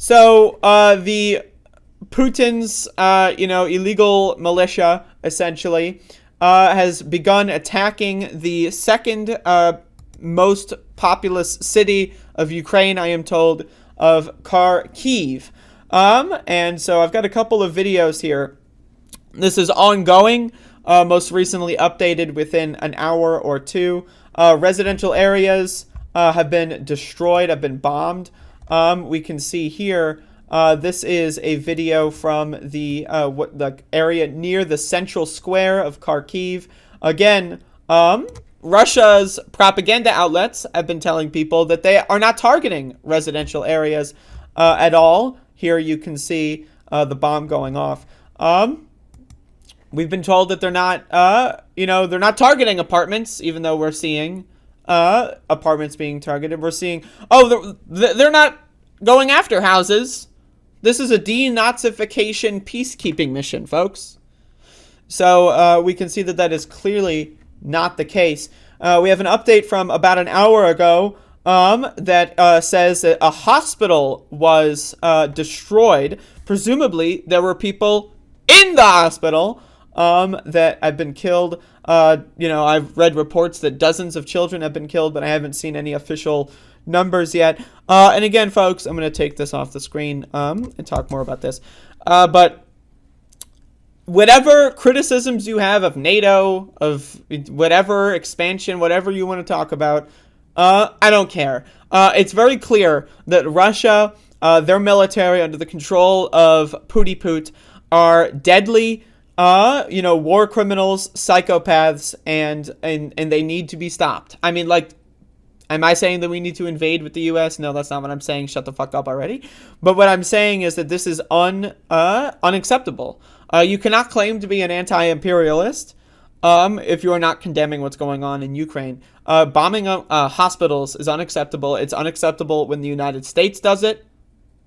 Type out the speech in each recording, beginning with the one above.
So the Putin's, illegal militia, essentially, has begun attacking the second most populous city of Ukraine, I am told, of Kharkiv. And so I've got a couple of videos here. This is ongoing, most recently updated within an hour or two. Residential areas have been destroyed, have been bombed. We can see here, this is a video from the area near the central square of Kharkiv. Again, Russia's propaganda outlets have been telling people that they are not targeting residential areas at all. Here you can see the bomb going off. We've been told that they're not targeting apartments, even though we're seeing apartments being targeted. We're seeing, they're not going after houses. This is a denazification peacekeeping mission, folks. So we can see that that is clearly not the case. We have an update from about an hour ago that says that a hospital was destroyed. Presumably, there were people in the hospital that have been killed. I've read reports that dozens of children have been killed, but I haven't seen any official numbers yet. And again, folks, I'm going to take this off the screen and talk more about this. But whatever criticisms you have of NATO, of whatever expansion, whatever you want to talk about, I don't care. It's very clear that Russia, their military under the control of Put, are deadly, war criminals, psychopaths, and they need to be stopped. I mean, am I saying that we need to invade with the U.S.? No, that's not what I'm saying. Shut the fuck up already. But what I'm saying is that this is unacceptable. You cannot claim to be an anti-imperialist if you are not condemning what's going on in Ukraine. Bombing hospitals is unacceptable. It's unacceptable when the United States does it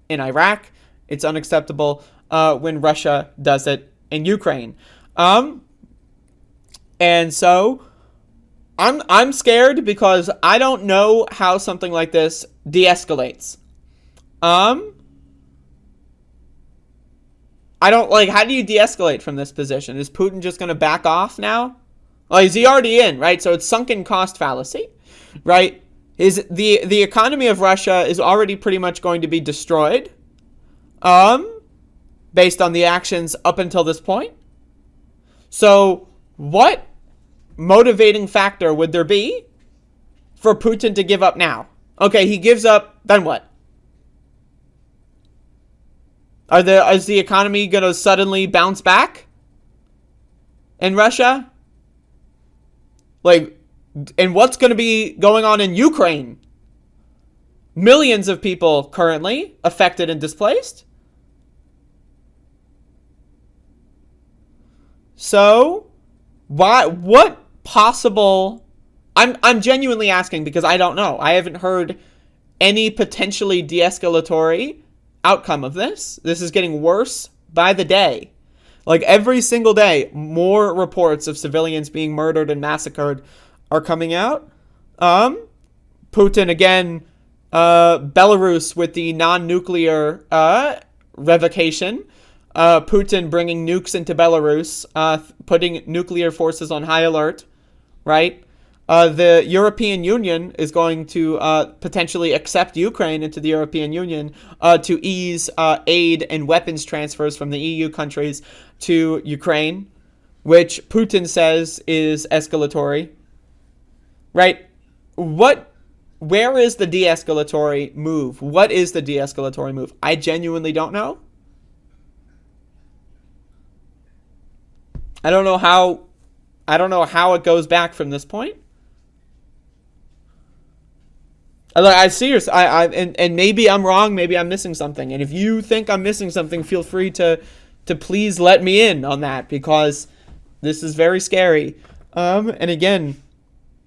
in Iraq. It's unacceptable when Russia does it in Ukraine. And so I'm scared because I don't know how something like this de-escalates. How do you de-escalate from this position? Is Putin just going to back off now? Well, is he already in, right? So it's sunken cost fallacy, right? Is the economy of Russia is already pretty much going to be destroyed, based on the actions up until this point. So what motivating factor would there be for Putin to give up now? Okay, he gives up, then what? Is the economy going to suddenly bounce back in Russia? And what's going to be going on in Ukraine? Millions of people currently affected and displaced. So, what possible... I'm genuinely asking because I don't know. I haven't heard any potentially de-escalatory outcome of this. This is getting worse by the day. Every single day, more reports of civilians being murdered and massacred are coming out. Putin, again, Belarus with the non-nuclear revocation. Putin bringing nukes into Belarus, putting nuclear forces on high alert, right? The European Union is going to potentially accept Ukraine into the European Union to ease aid and weapons transfers from the EU countries to Ukraine, which Putin says is escalatory, right? Where is the de-escalatory move? What is the de-escalatory move? I genuinely don't know. I don't know how it goes back from this point. And maybe I'm wrong, maybe I'm missing something. And if you think I'm missing something, feel free to please let me in on that, because this is very scary. And again,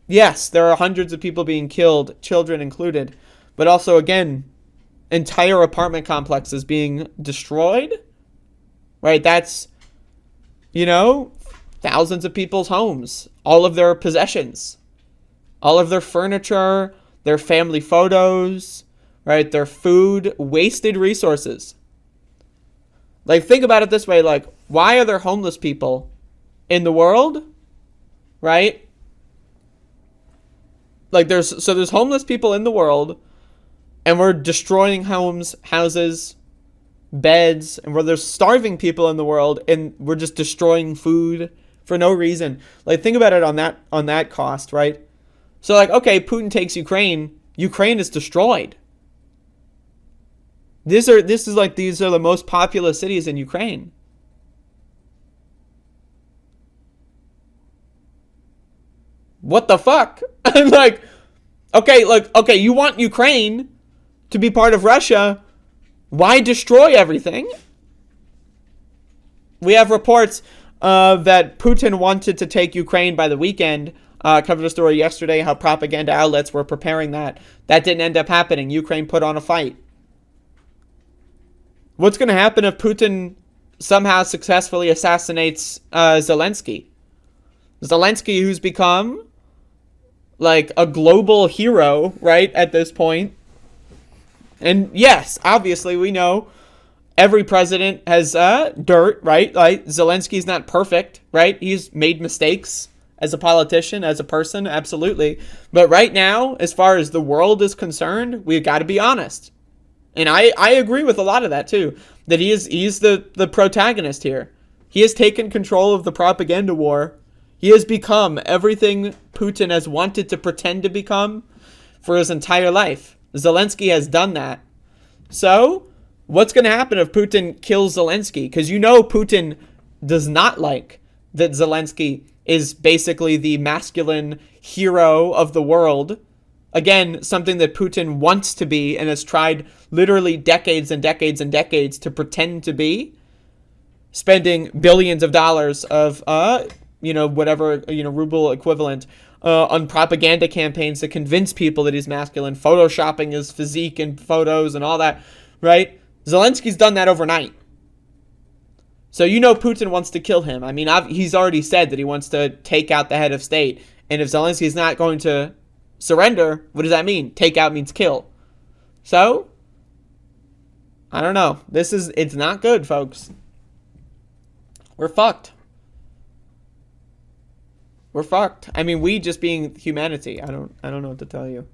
yes, there are hundreds of people being killed, children included, but also, again, entire apartment complexes being destroyed, right? That's, thousands of people's homes, all of their possessions, all of their furniture, their family photos, right? Their food, wasted resources. Like, think about it this way. Like, why are there homeless people in the world, right? Like, there's homeless people in the world, and we're destroying homes, houses, beds, and where there's starving people in the world, and we're just destroying food for no reason. Like, think about it on that cost, right? So, like, okay, Putin takes Ukraine. Ukraine is destroyed. These are the most populous cities in Ukraine. What the fuck? like, okay, you want Ukraine to be part of Russia. Why destroy everything? We have reports that Putin wanted to take Ukraine by the weekend. Covered a story yesterday how propaganda outlets were preparing that. That didn't end up happening. Ukraine put on a fight. What's going to happen if Putin somehow successfully assassinates Zelensky? Zelensky, who's become like a global hero, right, at this point. And yes, obviously we know every president has dirt, right? Like, Zelensky's not perfect, right? He's made mistakes as a politician, as a person, absolutely. But right now, as far as the world is concerned, we've got to be honest. And I agree with a lot of that too, that he's the protagonist here. He has taken control of the propaganda war. He has become everything Putin has wanted to pretend to become for his entire life. Zelensky has done that. So, what's going to happen if Putin kills Zelensky? Because you know Putin does not like that Zelensky is basically the masculine hero of the world. Again, something that Putin wants to be and has tried literally decades and decades and decades to pretend to be, spending billions of dollars of, whatever, ruble equivalent on propaganda campaigns to convince people that he's masculine, photoshopping his physique and photos and all that, right? Zelensky's done that overnight. So you know Putin wants to kill him. I mean, he's already said that he wants to take out the head of state. And if Zelensky's not going to surrender, what does that mean? Take out means kill. So, I don't know. It's not good, folks. We're fucked. We're fucked. I mean, we just being humanity. I don't know what to tell you.